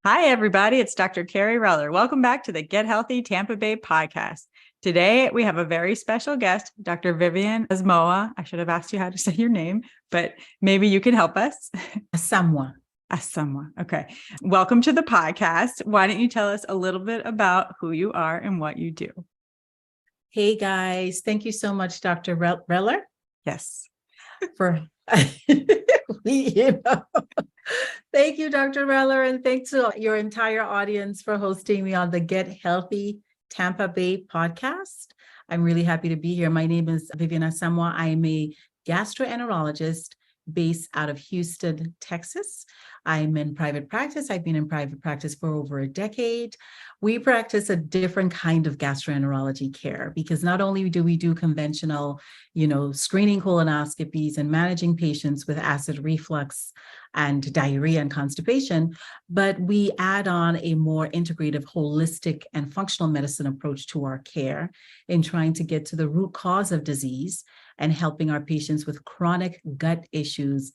Hi, everybody. It's Dr. Kerry Reller. Welcome back to the Get Healthy Tampa Bay podcast. Today, we have a very special guest, Dr. Vivian Asamoah. I should have asked you how to say your name, but maybe you can help us. Asamoah. Asamoah. Okay. Welcome to the podcast. Why don't you tell us a little bit about who you are and what you do? Hey, guys. Thank you so much, Dr. Reller. Yes. For Thank you, Dr. Reller, and thanks to your entire audience for hosting me on the Get Healthy Tampa Bay podcast. I'm really happy to be here. My name is Vivian Asamoah. I am a gastroenterologist based out of Houston, Texas. I'm in private practice. I've been in private practice for over a decade. We practice a different kind of gastroenterology care because not only do we do conventional, screening colonoscopies and managing patients with acid reflux and diarrhea and constipation, but we add on a more integrative, holistic, and functional medicine approach to our care in trying to get to the root cause of disease and helping our patients with chronic gut issues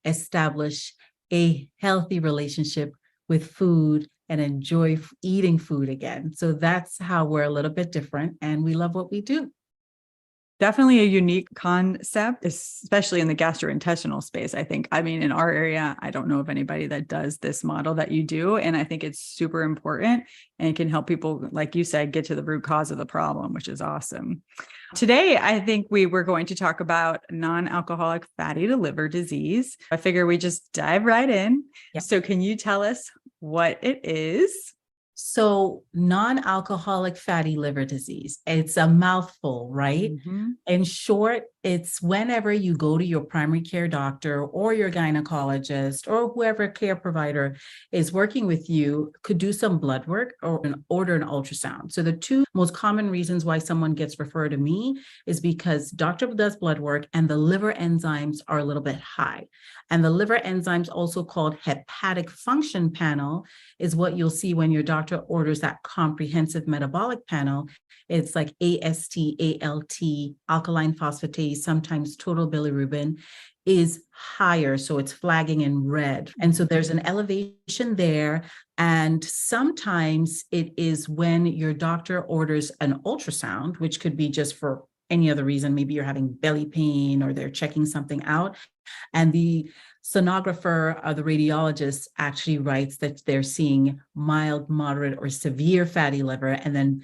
establish a healthy relationship with food and enjoy eating food again. So that's how we're a little bit different, and we love what we do. Definitely a unique concept, especially in the gastrointestinal space, I think. I mean, in our area, I don't know of anybody that does this model that you do. And I think it's super important and it can help people, like you said, get to the root cause of the problem, which is awesome. Today, I think we were going to talk about non-alcoholic fatty liver disease. I figure we just dive right in. Yep. So can you tell us what it is? So non-alcoholic fatty liver disease, it's a mouthful, right? Mm-hmm. In short, it's whenever you go to your primary care doctor or your gynecologist or whoever care provider is working with you could do some blood work or order an ultrasound. So the two most common reasons why someone gets referred to me is because doctor does blood work and the liver enzymes are a little bit high. And the liver enzymes, also called hepatic function panel, is what you'll see when your doctor orders that comprehensive metabolic panel. It's like AST, ALT, alkaline phosphatase, sometimes total bilirubin is higher. So it's flagging in red. And so there's an elevation there. And sometimes it is when your doctor orders an ultrasound, which could be just for any other reason. Maybe you're having belly pain or they're checking something out. And the sonographer or the radiologist actually writes that they're seeing mild, moderate, or severe fatty liver. And then,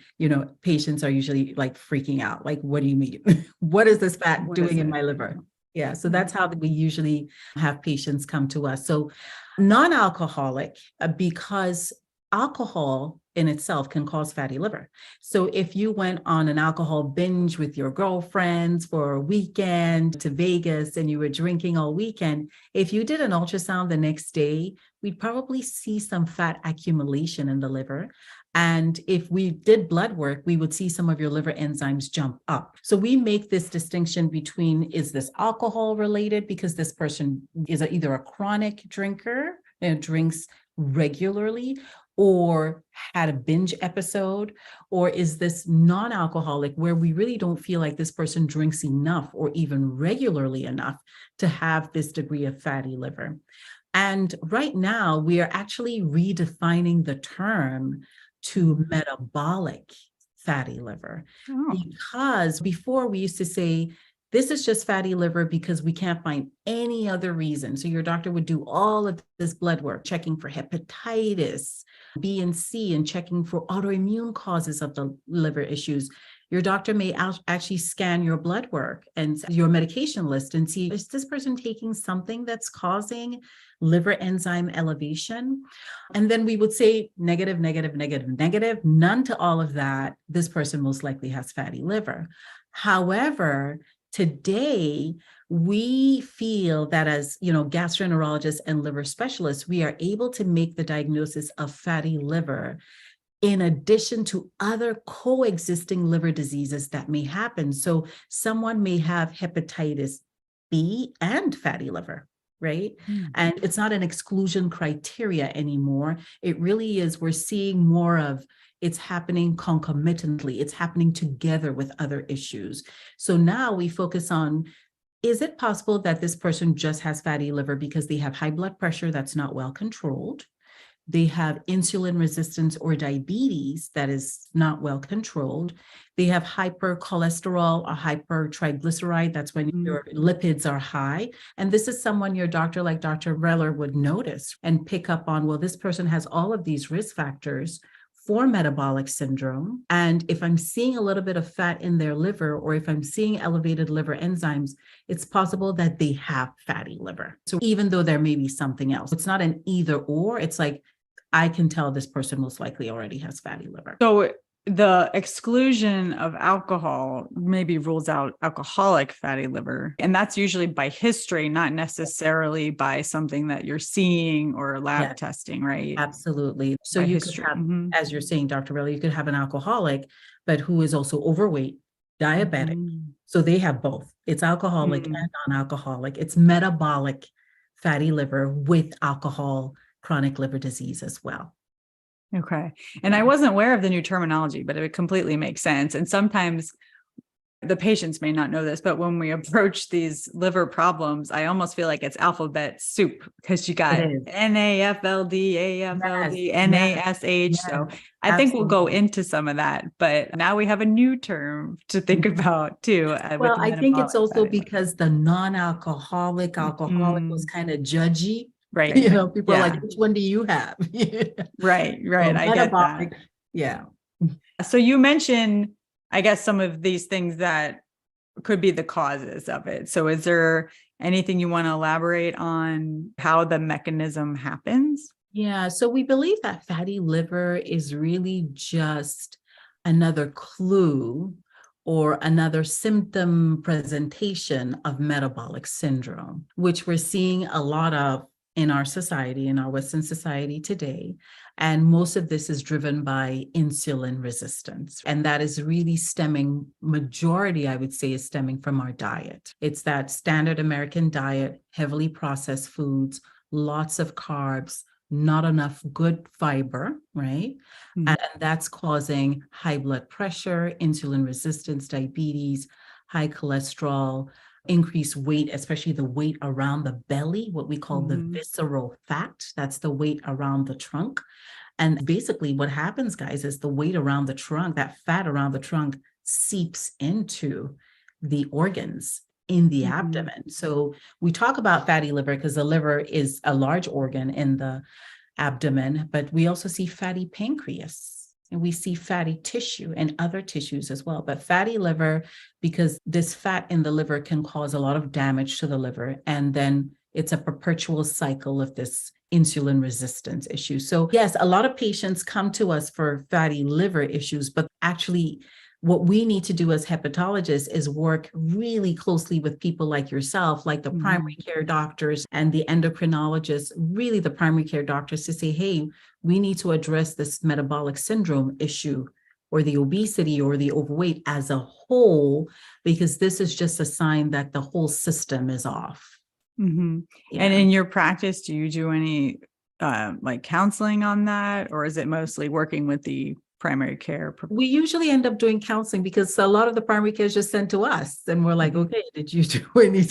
patients are usually like freaking out. Like, what do you mean? What is this fat doing in my liver? Yeah. So that's how we usually have patients come to us. So non-alcoholic, because alcohol in itself can cause fatty liver. So if you went on an alcohol binge with your girlfriends for a weekend to Vegas and you were drinking all weekend, if you did an ultrasound the next day, we'd probably see some fat accumulation in the liver. And if we did blood work, we would see some of your liver enzymes jump up. So we make this distinction between, is this alcohol related because this person is either a chronic drinker and drinks regularly, or had a binge episode, or is this non-alcoholic where we really don't feel like this person drinks enough or even regularly enough to have this degree of fatty liver. And right now we are actually redefining the term to metabolic fatty liver, because before we used to say, this is just fatty liver because we can't find any other reason. So your doctor would do all of this blood work, checking for hepatitis B and C and checking for autoimmune causes of the liver issues. Your doctor may actually scan your blood work and your medication list and see, is this person taking something that's causing liver enzyme elevation? And then we would say negative, negative, negative, negative, none to all of that. This person most likely has fatty liver. However, today, we feel that as, gastroenterologists and liver specialists, we are able to make the diagnosis of fatty liver in addition to other coexisting liver diseases that may happen. So someone may have hepatitis B and fatty liver, right? And it's not an exclusion criteria anymore. It really is, we're seeing more of it's happening concomitantly. It's happening together with other issues. So now we focus on, is it possible that this person just has fatty liver because they have high blood pressure that's not well controlled? They have insulin resistance or diabetes that is not well controlled. They have hypercholesterol or hypertriglyceride. That's when your lipids are high. And this is someone your doctor, like Dr. Reller, would notice and pick up on, well, this person has all of these risk factors for metabolic syndrome. And if I'm seeing a little bit of fat in their liver, or if I'm seeing elevated liver enzymes, it's possible that they have fatty liver. So even though there may be something else, it's not an either or, it's like, I can tell this person most likely already has fatty liver. So the exclusion of alcohol maybe rules out alcoholic fatty liver. And that's usually by history, not necessarily by something that you're seeing or lab testing, right? Absolutely. So By you history. could have, as you're saying, Dr. Reller, you could have an alcoholic, but who is also overweight, diabetic. So they have both. It's alcoholic and non-alcoholic. It's metabolic fatty liver with alcohol, chronic liver disease as well. Okay. And I wasn't aware of the new terminology, but it completely makes sense. And sometimes the patients may not know this, but when we approach these liver problems, I almost feel like it's alphabet soup, because you got NAFLD, AFLD, NASH. So I think we'll go into some of that, but now we have a new term to think about too. Well, I think it's also because the non-alcoholic, alcoholic was kind of judgy. Right. You know, people are like, which one do you have? Right. I get that. Yeah. So you mentioned, I guess, some of these things that could be the causes of it. So is there anything you want to elaborate on how the mechanism happens? Yeah. So we believe that fatty liver is really just another clue or another symptom presentation of metabolic syndrome, which we're seeing a lot of in our society, in our Western society today. And most of this is driven by insulin resistance. And that is really stemming, majority, I would say, is stemming from our diet. It's that standard American diet, heavily processed foods, lots of carbs, not enough good fiber, right? And that's causing high blood pressure, insulin resistance, diabetes, high cholesterol, increased weight, especially the weight around the belly, what we call the visceral fat. That's the weight around the trunk. And basically what happens, guys, is the weight around the trunk, that fat around the trunk, seeps into the organs in the abdomen. So we talk about fatty liver because the liver is a large organ in the abdomen, but we also see fatty pancreas. And we see fatty tissue and other tissues as well. But fatty liver, because this fat in the liver can cause a lot of damage to the liver. And then it's a perpetual cycle of this insulin resistance issue. So yes, a lot of patients come to us for fatty liver issues, but actually what we need to do as hepatologists is work really closely with people like yourself, like the primary care doctors and the endocrinologists, really the primary care doctors, to say, hey, we need to address this metabolic syndrome issue or the obesity or the overweight as a whole, because this is just a sign that the whole system is off. And in your practice, do you do any like counseling on that, or is it mostly working with the primary care? We usually end up doing counseling because a lot of the primary care is just sent to us, and we're like, okay, did you do any?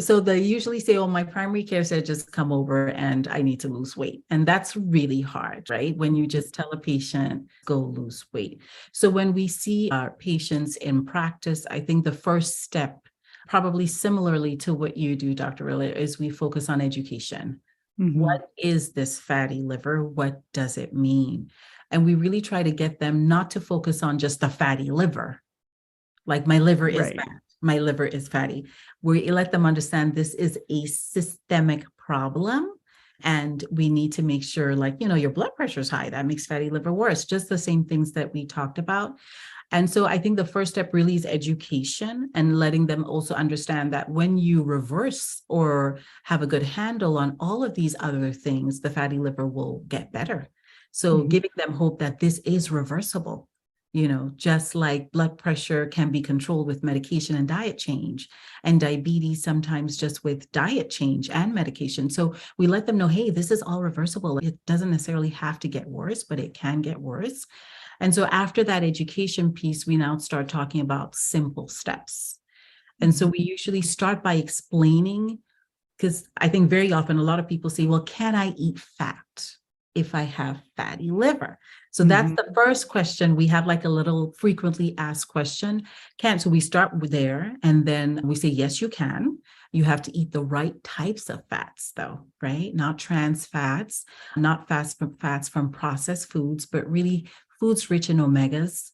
So they usually say, oh, my primary care said just come over and I need to lose weight. And that's really hard, right? When you just tell a patient, go lose weight. So when we see our patients in practice, I think the first step, probably similarly to what you do, Dr. Reller, is we focus on education. What is this fatty liver? What does it mean? And we really try to get them not to focus on just the fatty liver. Like my liver is fat, my liver is fatty. We let them understand this is a systemic problem. And we need to make sure, like, you know, your blood pressure is high. That makes fatty liver worse. Just the same things that we talked about. And so I think the first step really is education and letting them also understand that when you reverse or have a good handle on all of these other things, the fatty liver will get better. So giving them hope that this is reversible, you know, just like blood pressure can be controlled with medication and diet change, and diabetes sometimes just with diet change and medication. So we let them know, hey, this is all reversible. It doesn't necessarily have to get worse, but it can get worse. And so after that education piece, we now start talking about simple steps. And so we usually start by explaining, because I think very often a lot of people say, well, can I eat fat? if I have fatty liver? So that's the first question. We have like a little frequently asked question. So we start with there, and then we say, yes, you can. You have to eat the right types of fats, though, right? Not trans fats, not fats from processed foods, but really foods rich in omegas.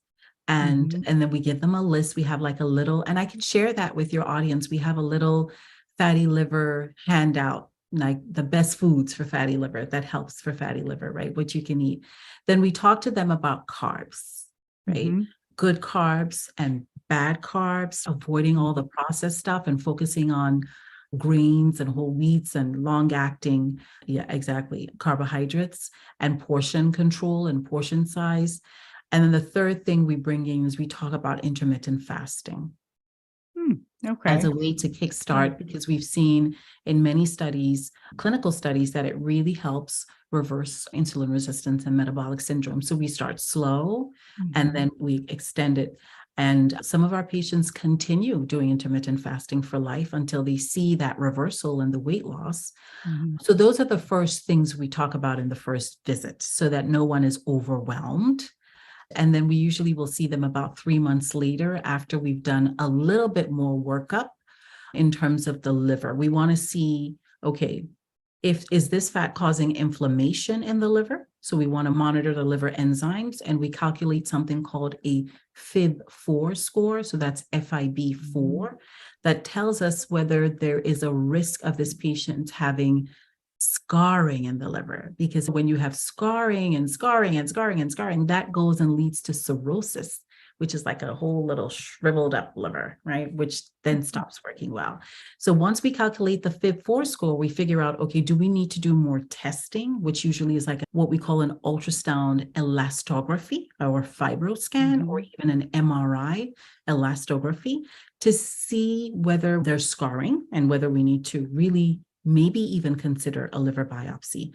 And then we give them a list. We have like a little, and I can share that with your audience. We have a little fatty liver handout, like the best foods for fatty liver that helps for fatty liver, right? What you can eat. Then we talk to them about carbs, right? Good carbs and bad carbs, avoiding all the processed stuff and focusing on grains and whole wheats and long acting, carbohydrates, and portion control and portion size. And then the third thing we bring in is we talk about intermittent fasting. As a way to kickstart, because we've seen in many studies, clinical studies, that it really helps reverse insulin resistance and metabolic syndrome. So we start slow and then we extend it. And some of our patients continue doing intermittent fasting for life until they see that reversal in the weight loss. So those are the first things we talk about in the first visit, so that no one is overwhelmed. And then we usually will see them about 3 months later after we've done a little bit more workup in terms of the liver. We want to see, okay, is this fat causing inflammation in the liver? So we want to monitor the liver enzymes, and we calculate something called a FIB-4 score. So that's FIB-4, that tells us whether there is a risk of this patient having scarring in the liver, because when you have scarring and scarring and scarring and scarring, that goes and leads to cirrhosis, which is like a whole little shriveled up liver, right? Which then stops working well. So once we calculate the FIB-4 score, we figure out, okay, do we need to do more testing, which usually is like what we call an ultrasound elastography or fibroscan, or even an MRI elastography, to see whether there's scarring and whether we need to really maybe even consider a liver biopsy.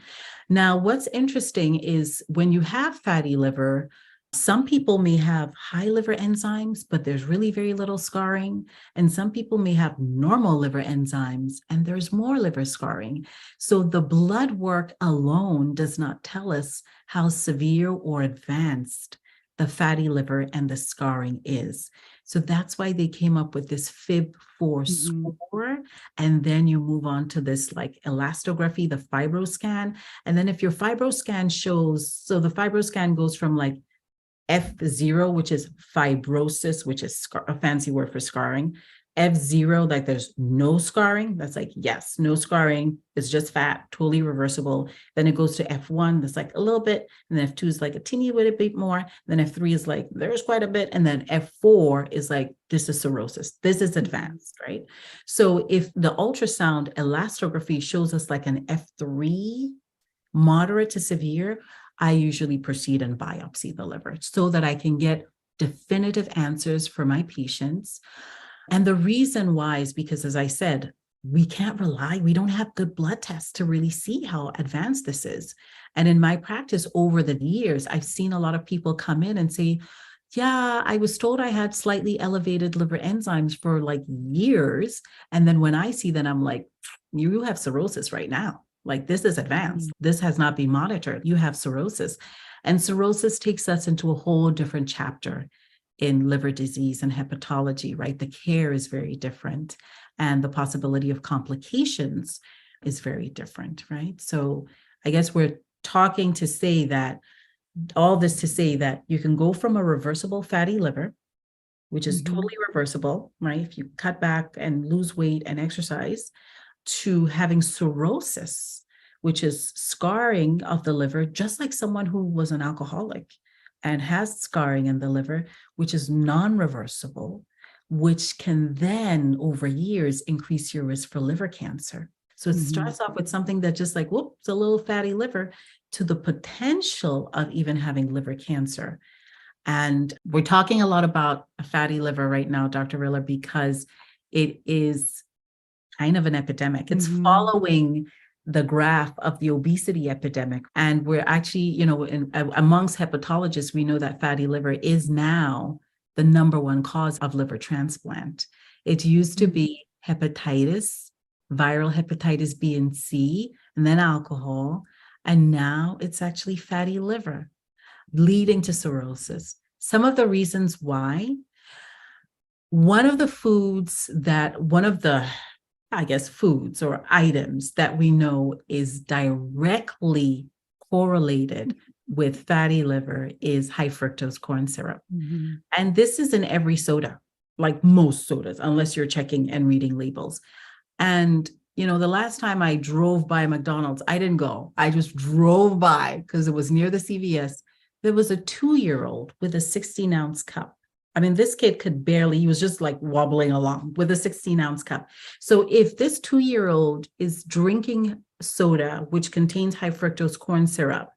Now, what's interesting is when you have fatty liver, some people may have high liver enzymes, but there's really very little scarring. And some people may have normal liver enzymes and there's more liver scarring. So the blood work alone does not tell us how severe or advanced the fatty liver and the scarring is. So that's why they came up with this FIB-4 score. And then you move on to this like elastography, the fibroscan. And then if your fibroscan shows, so the fibroscan goes from like F0, which is fibrosis, which is a fancy word for scarring. F0, like there's no scarring. That's like, yes, no scarring. It's just fat, totally reversible. Then it goes to F1, that's like a little bit. And then F2 is like a teeny bit more. And then F3 is like, there's quite a bit. And then F4 is like, this is cirrhosis. This is advanced, right? So if the ultrasound elastography shows us like an F3, moderate to severe, I usually proceed and biopsy the liver so that I can get definitive answers for my patients. And the reason why is because, as I said, we don't have good blood tests to really see how advanced this is. And in my practice over the years, I've seen a lot of people come in and say, yeah, I was told I had slightly elevated liver enzymes for like years. And then when I see that, I'm like, you have cirrhosis right now. Like, this is advanced. This has not been monitored. You have cirrhosis. And cirrhosis takes us into a whole different chapter in liver disease and hepatology, right? The care is very different. And the possibility of complications is very different, right? So I guess we're talking to say that, all this to say that you can go from a reversible fatty liver, which is totally reversible, right? If you cut back and lose weight and exercise, to having cirrhosis, which is scarring of the liver, just like someone who was an alcoholic and has scarring in the liver, which is non-reversible, which can then over years increase your risk for liver cancer. So it starts off with something that just like, whoop, it's a little fatty liver, to the potential of even having liver cancer. And we're talking a lot about a fatty liver right now, Dr. Reller, because it is kind of an epidemic. It's following the graph of the obesity epidemic. And we're actually, amongst hepatologists, we know that fatty liver is now the number one cause of liver transplant. It used to be hepatitis, viral hepatitis B and C, and then alcohol. And now it's actually fatty liver leading to cirrhosis. Some of the reasons why, one of the foods or items that we know is directly correlated with fatty liver is high fructose corn syrup. Mm-hmm. And this is in every soda, like most sodas, unless you're checking and reading labels. And, the last time I drove by McDonald's, I didn't go. I just drove by because it was near the CVS. There was a 2-year-old with a 16-ounce cup. I mean, this kid he was just like wobbling along with a 16-ounce cup. So if this 2-year-old is drinking soda, which contains high fructose corn syrup,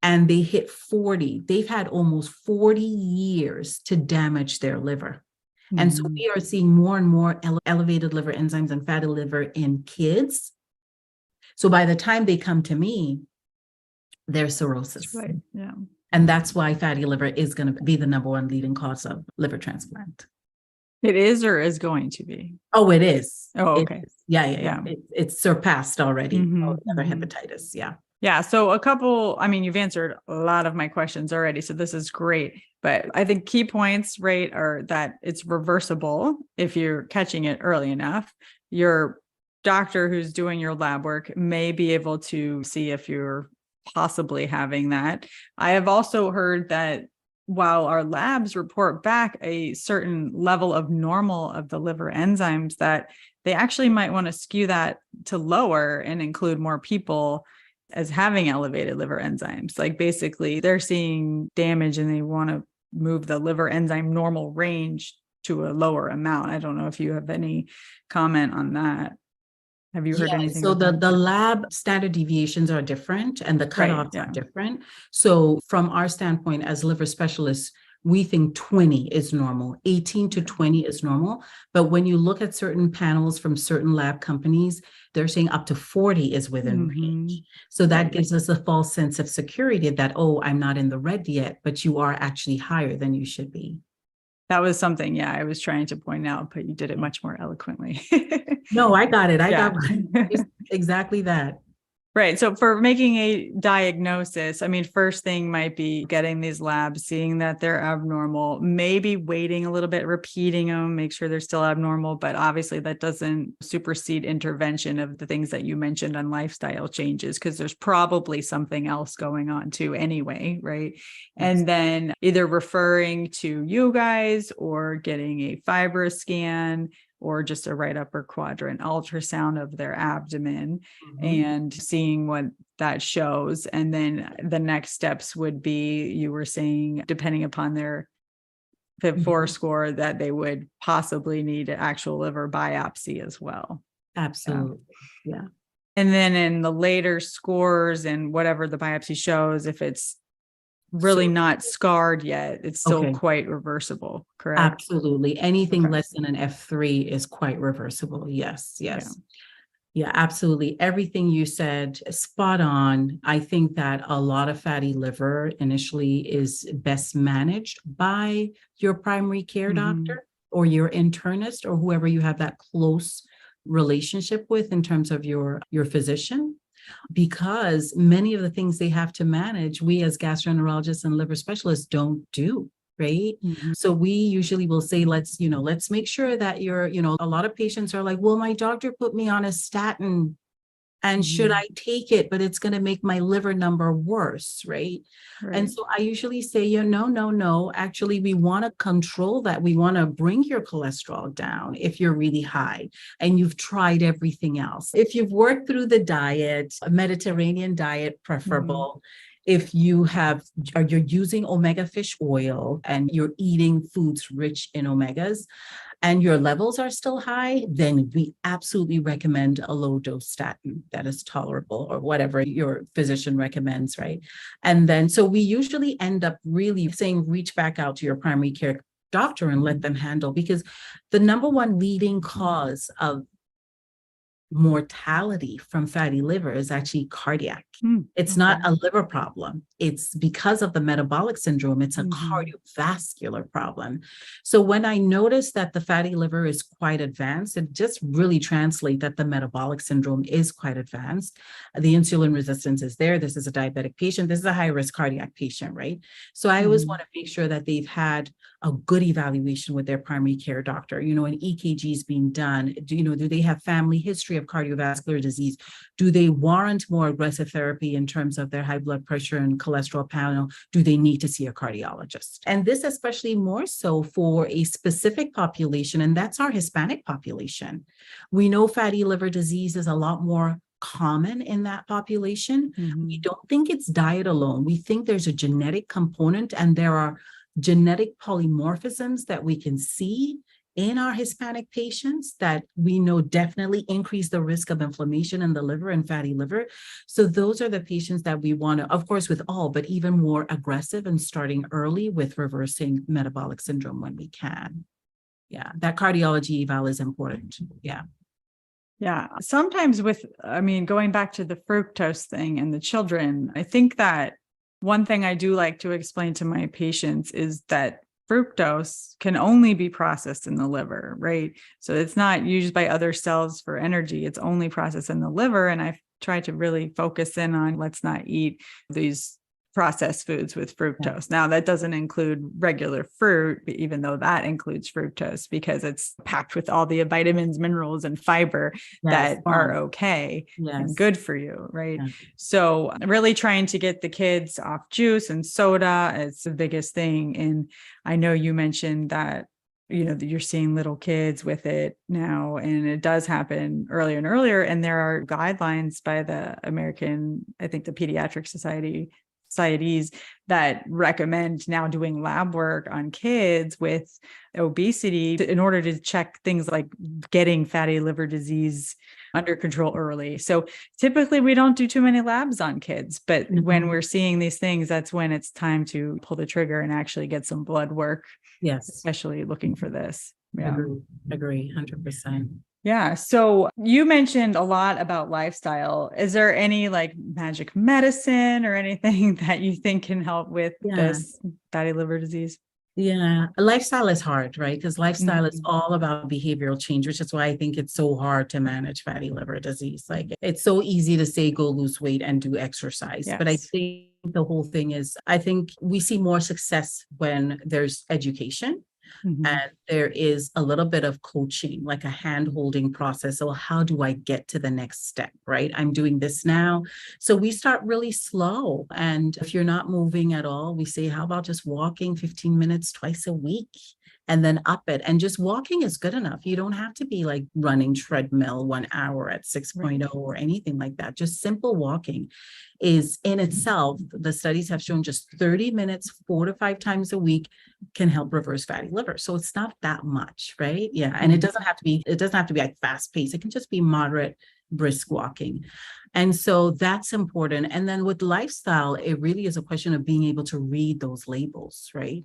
and they hit 40, they've had almost 40 years to damage their liver. And so we are seeing more and more elevated liver enzymes and fatty liver in kids. So by the time they come to me, there's cirrhosis. Right. Yeah. And that's why fatty liver is going to be the number one leading cause of liver transplant. It is or is going to be? Oh, it is. Oh, okay. Yeah. It's surpassed already. Other hepatitis. Yeah. Yeah. So you've answered a lot of my questions already. So this is great. But I think key points, right, are that it's reversible if you're catching it early enough. Your doctor who's doing your lab work may be able to see if you're possibly having that. I have also heard that while our labs report back a certain level of normal of the liver enzymes, that they actually might want to skew that to lower and include more people as having elevated liver enzymes. Like basically they're seeing damage and they want to move the liver enzyme normal range to a lower amount. I don't know if you have any comment on that. Have you heard anything? So the lab standard deviations are different and the cutoffs are different. So from our standpoint as liver specialists, we think 20 is normal, 18 to 20 is normal. But when you look at certain panels from certain lab companies, they're saying up to 40 is within range. So that gives us a false sense of security that, I'm not in the red yet, but you are actually higher than you should be. That was something, I was trying to point out, but you did it much more eloquently. No, I got it. I got it. Exactly that. Right. So for making a diagnosis, first thing might be getting these labs, seeing that they're abnormal, maybe waiting a little bit, repeating them, make sure they're still abnormal. But obviously that doesn't supersede intervention of the things that you mentioned on lifestyle changes, because there's probably something else going on too anyway. Right. And then either referring to you guys or getting a FibroScan or just a right upper quadrant ultrasound of their abdomen and seeing what that shows. And then the next steps would be, you were saying, depending upon their FIB-4 score, that they would possibly need an actual liver biopsy as well. Absolutely. Yeah. And then in the later scores and whatever the biopsy shows, if it's really not scarred yet, it's still quite reversible, correct? Absolutely. Anything less than an F3 is quite reversible. Yes. Yeah, absolutely. Everything you said, spot on. I think that a lot of fatty liver initially is best managed by your primary care doctor or your internist or whoever you have that close relationship with in terms of your physician. Because many of the things they have to manage, we as gastroenterologists and liver specialists don't do, right? So we usually will say, let's make sure that a lot of patients are like, well, my doctor put me on a statin and should I take it? But it's going to make my liver number worse, right? And so I usually say, no. Actually, we want to control that. We want to bring your cholesterol down if you're really high and you've tried everything else. If you've worked through the diet, a Mediterranean diet preferable. If you're using omega fish oil and you're eating foods rich in omegas and your levels are still high, then we absolutely recommend a low dose statin that is tolerable or whatever your physician recommends, right? And then, so we usually end up really saying, reach back out to your primary care doctor and let them handle, because the number one leading cause of mortality from fatty liver is actually cardiac. It's not a liver problem. It's because of the metabolic syndrome. It's a cardiovascular problem. So when I noticed that the fatty liver is quite advanced, it just really translates that the metabolic syndrome is quite advanced. The insulin resistance is there. This is a diabetic patient. This is a high-risk cardiac patient, right? So I always want to make sure that they've had a good evaluation with their primary care doctor. An EKG is being done. Do they have family history of cardiovascular disease? Do they warrant more aggressive therapy in terms of their high blood pressure and cholesterol panel? Do they need to see a cardiologist? And this especially more so for a specific population, and that's our Hispanic population. We know fatty liver disease is a lot more common in that population. We don't think it's diet alone. We think there's a genetic component, and there are genetic polymorphisms that we can see in our Hispanic patients that we know definitely increase the risk of inflammation in the liver and fatty liver. So those are the patients that we want to, of course, with all, but even more aggressive and starting early with reversing metabolic syndrome when we can. Yeah, that cardiology eval is important. Yeah. Yeah. Sometimes going back to the fructose thing and the children, I think that one thing I do like to explain to my patients is that fructose can only be processed in the liver, right? So it's not used by other cells for energy. It's only processed in the liver. And I've tried to really focus in on let's not eat these processed foods with fructose. Now, that doesn't include regular fruit, even though that includes fructose because it's packed with all the vitamins, minerals, and fiber that are okay and good for you, right? So really trying to get the kids off juice and soda is the biggest thing. And I know you mentioned that you're seeing little kids with it now, and it does happen earlier and earlier. And there are guidelines by the American, I think the Pediatric Societies that recommend now doing lab work on kids with obesity in order to check things like getting fatty liver disease under control early. So typically we don't do too many labs on kids, but when we're seeing these things, that's when it's time to pull the trigger and actually get some blood work. Yes. Especially looking for this. Yeah. Agree, 100%. Yeah. So you mentioned a lot about lifestyle. Is there any magic medicine or anything that you think can help with this fatty liver disease? Yeah, lifestyle is hard, right? Because lifestyle is all about behavioral change, which is why I think it's so hard to manage fatty liver disease. It's so easy to say go lose weight and do exercise. But I think the whole thing is, I think we see more success when there's education. And there is a little bit of coaching, like a hand-holding process. So how do I get to the next step, right? I'm doing this now. So we start really slow. And if you're not moving at all, we say, how about just walking 15 minutes twice a week? And then up it. And just walking is good enough. You don't have to be like running treadmill 1 hour at 6.0 or anything like that. Just simple walking is in itself, the studies have shown just 30 minutes, 4 to 5 times a week can help reverse fatty liver. So it's not that much, right? Yeah. And it doesn't have to be like fast paced. It can just be moderate, brisk walking. And so that's important. And then with lifestyle, it really is a question of being able to read those labels, right?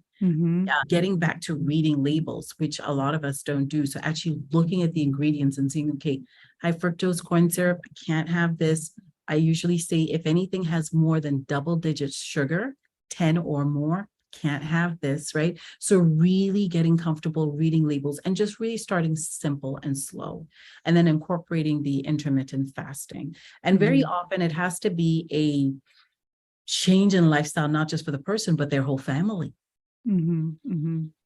Getting back to reading labels, which a lot of us don't do. So actually looking at the ingredients and saying, okay, high fructose corn syrup, I can't have this. I usually say if anything has more than double digits sugar, 10 or more, can't have this, right? So really getting comfortable reading labels and just really starting simple and slow, and then incorporating the intermittent fasting. And very often it has to be a change in lifestyle, not just for the person, but their whole family.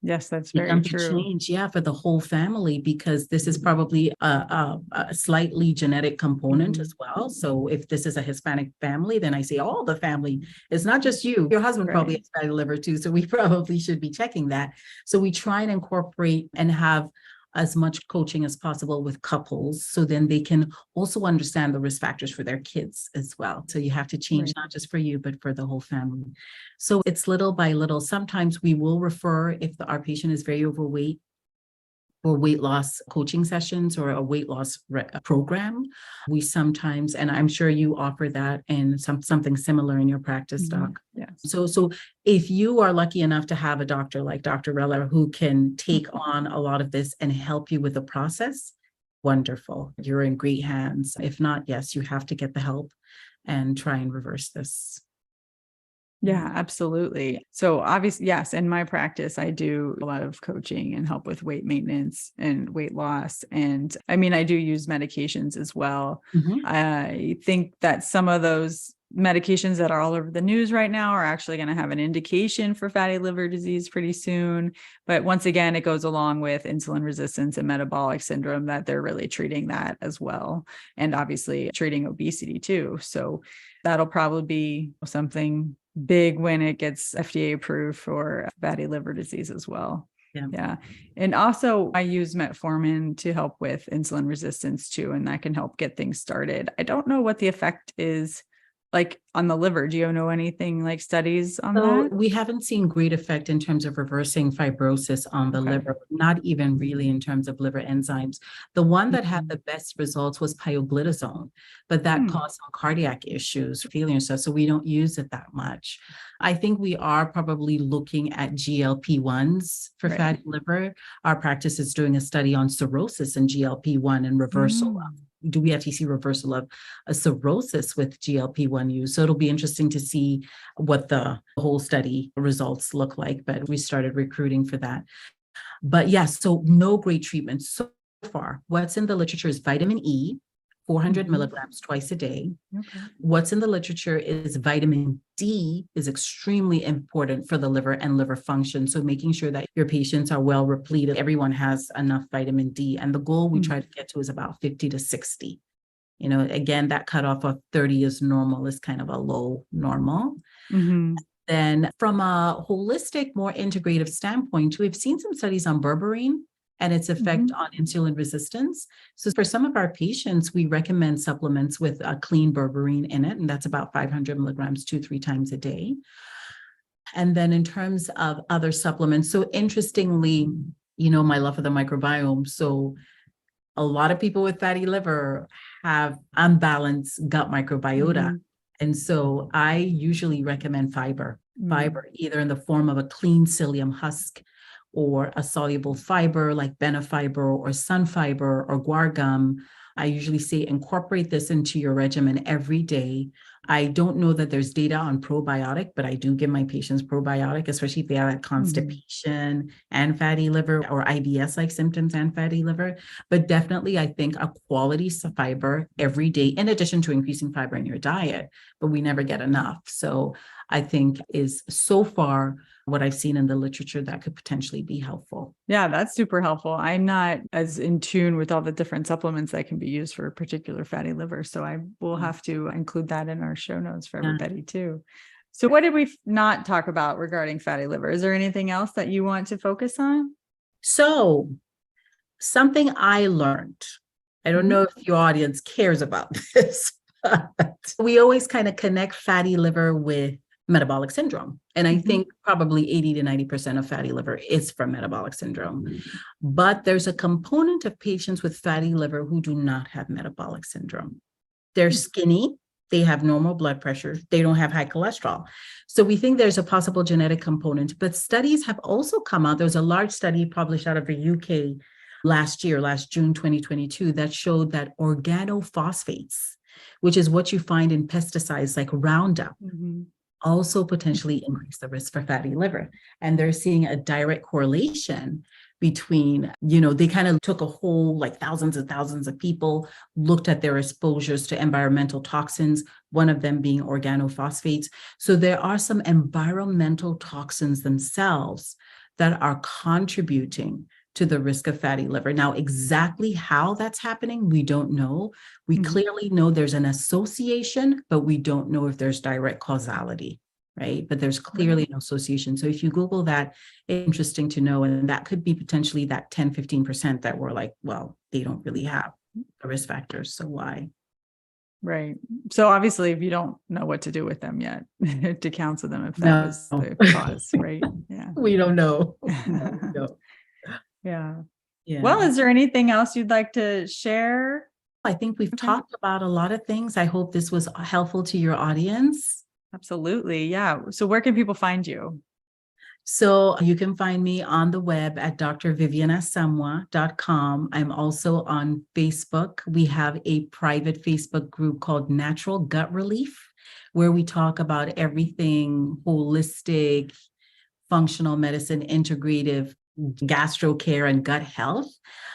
Yes, that's very true. Change, for the whole family, because this is probably a slightly genetic component as well. So if this is a Hispanic family, then I say all the family. It's not just you. Your husband probably has fatty liver too. So we probably should be checking that. So we try and incorporate and have as much coaching as possible with couples, so then they can also understand the risk factors for their kids as well. So you have to change not just for you, but for the whole family. So it's little by little. Sometimes we will refer if our patient is very overweight or weight loss coaching sessions or a weight loss program. We sometimes, and I'm sure you offer that and something similar in your practice, Doc. Yes. So if you are lucky enough to have a doctor like Dr. Reller who can take on a lot of this and help you with the process, wonderful. You're in great hands. If not, yes, you have to get the help and try and reverse this. Yeah, absolutely. So obviously, yes, in my practice, I do a lot of coaching and help with weight maintenance and weight loss. And I mean, I do use medications as well. Mhm. I think that some of those medications that are all over the news right now are actually going to have an indication for fatty liver disease pretty soon. But once again, it goes along with insulin resistance and metabolic syndrome that they're really treating that as well. And obviously treating obesity too. So that'll probably be something big when it gets FDA approved for fatty liver disease as well. Yeah. And also I use metformin to help with insulin resistance too. And that can help get things started. I don't know what the effect is like on the liver. Do you know anything like studies on So that? we haven't seen great effect in terms of reversing fibrosis on the Okay. liver, not even really in terms of liver enzymes. The one that had Mhm. the best results was pioglitazone, but that caused some cardiac issues, failure and stuff. So we don't use it that much. I think we are probably looking at GLP-1s for Right. fatty liver. Our practice is doing a study on cirrhosis and GLP-1 and reversal of. Do we have to see reversal of a cirrhosis with GLP-1 use? So it'll be interesting to see what the whole study results look like, but we started recruiting for that. But yes, so no great treatment so far. What's in the literature is vitamin E, 400 milligrams twice a day. Okay. What's in the literature is vitamin D is extremely important for the liver and liver function. So making sure that your patients are well repleted, everyone has enough vitamin D. And the goal we try to get to is about 50 to 60. You know, again, that cutoff of 30 is normal, is kind of a low normal. Mm-hmm. Then from a holistic, more integrative standpoint, we've seen some studies on berberine and its effect on insulin resistance. So for some of our patients, we recommend supplements with a clean berberine in it, and that's about 500 milligrams 2-3 times a day. And then in terms of other supplements, so interestingly, you know, my love for the microbiome. So a lot of people with fatty liver have unbalanced gut microbiota. And so I usually recommend fiber, either in the form of a clean psyllium husk or a soluble fiber like benefiber or sun fiber or guar gum. I usually say incorporate this into your regimen every day. I don't know that there's data on probiotic, but I do give my patients probiotic, especially if they have constipation and fatty liver or IBS-like symptoms and fatty liver. But definitely, I think a quality fiber every day, in addition to increasing fiber in your diet, but we never get enough. So I think is so far what I've seen in the literature that could potentially be helpful. Yeah, that's super helpful. I'm not as in tune with all the different supplements that can be used for a particular fatty liver. So I will have to include that in our show notes for everybody too. So what did we not talk about regarding fatty liver? Is there anything else that you want to focus on? So something I learned, I don't know if your audience cares about this, but we always kind of connect fatty liver with metabolic syndrome. And I think probably 80 to 90% of fatty liver is from metabolic syndrome. But there's a component of patients with fatty liver who do not have metabolic syndrome. They're skinny, they have normal blood pressure, they don't have high cholesterol. So we think there's a possible genetic component, but studies have also come out. There's a large study published out of the UK last June 2022, that showed that organophosphates, which is what you find in pesticides like Roundup, also potentially increase the risk for fatty liver. And they're seeing a direct correlation between, you know, they kind of took a whole, like thousands and thousands of people, looked at their exposures to environmental toxins, one of them being organophosphates. So there are some environmental toxins themselves that are contributing to the risk of fatty liver. Now, exactly how that's happening, we don't know. We clearly know there's an association, but we don't know if there's direct causality, right? But there's clearly an association. So if you Google that, interesting to know. And that could be potentially that 10, 15% that we're like, well, they don't really have the risk factors. So why? Right. So obviously, if you don't know what to do with them yet, to counsel them if that No. was the cause, right? Yeah. We don't know. No. Yeah. Yeah. Well, is there anything else you'd like to share? I think we've talked about a lot of things. I hope this was helpful to your audience. Absolutely. Yeah. So where can people find you? So you can find me on the web at drvivianasamoah.com. I'm also on Facebook. We have a private Facebook group called Natural Gut Relief, where we talk about everything holistic, functional medicine, integrative, gastro care, and gut health,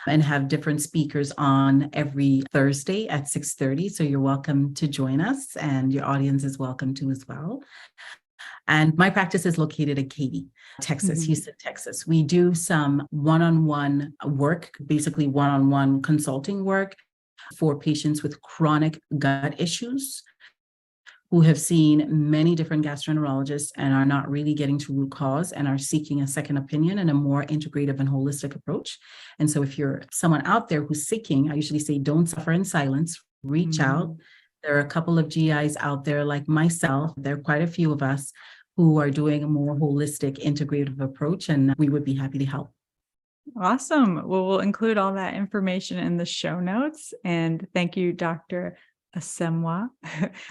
and have different speakers on every Thursday at 6:30. So you're welcome to join us, and your audience is welcome to as well. And my practice is located in Katy, Texas, Houston, Texas. We do some one-on-one work, basically one-on-one consulting work for patients with chronic gut issues who have seen many different gastroenterologists and are not really getting to root cause and are seeking a second opinion and a more integrative and holistic approach. And so if you're someone out there who's seeking, I usually say, don't suffer in silence, reach out. There are a couple of GIs out there like myself. There are quite a few of us who are doing a more holistic, integrative approach, and we would be happy to help. Awesome. Well, we'll include all that information in the show notes. And thank you, Dr. Asamoah,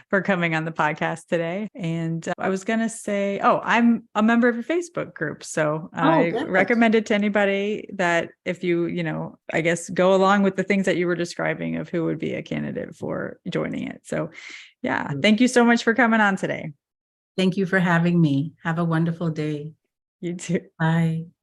for coming on the podcast today. And I was going to say, I'm a member of your Facebook group. So I recommend it to anybody that if you, I guess, go along with the things that you were describing of who would be a candidate for joining it. So yeah, thank you so much for coming on today. Thank you for having me. Have a wonderful day. You too. Bye.